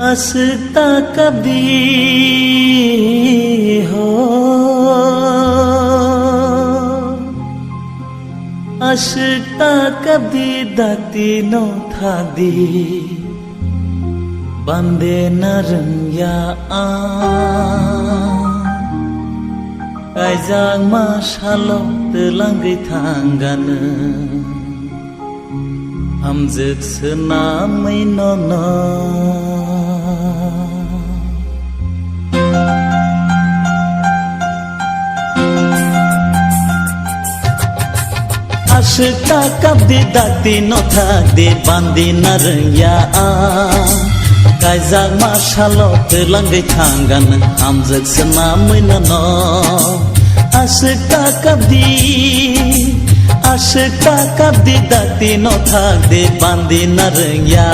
हंसता कभी हो हंसता कभी दाती नो था दी बंदे नरंया आ कायजांग मा शालो तेलांगै थांगानो हमजोग सोनामै न'नो Asyikta kabdi dati no thakdi bandi narengya Kaizag mashallah telangai thangan hamjak senamai no Asyikta kabdi dati no thakdi bandi narengya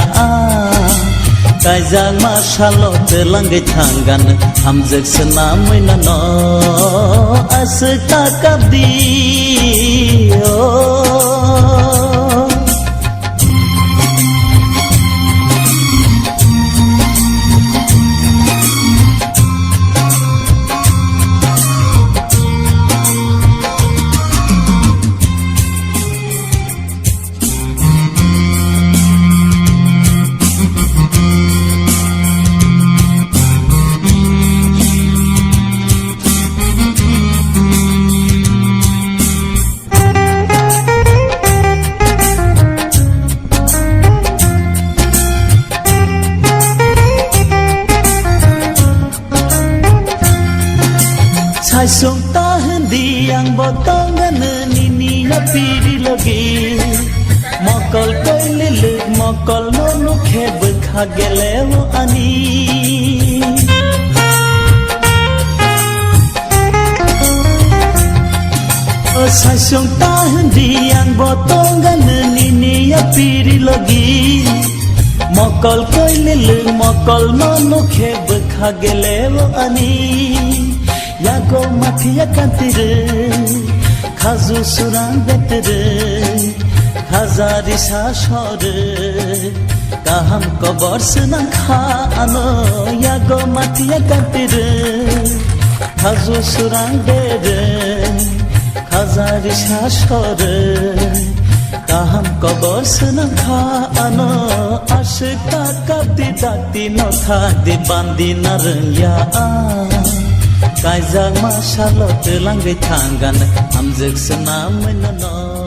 Kaizag mashallah telangai thangan hamjak senamai no Asyikta kabdi Saisong tahan diang botongan nini na piri lagi Mokol koy lilut mokol no khebek hagelewo ani Saisong tahan diang botongan nini na piri lagi Mokol koy lilut mokol no khebek hagelewo ani Yago matiya kantire Khazu surang betere Khazari shashore Kaham kobor senang khano Yago matiya kantire Khazu surang bere Khazari shashore Kaham kobor senang khano Asyikta kabdi dati no thakdi bandi narengya Kaizag mashallah telangai thangan hamjak senamai no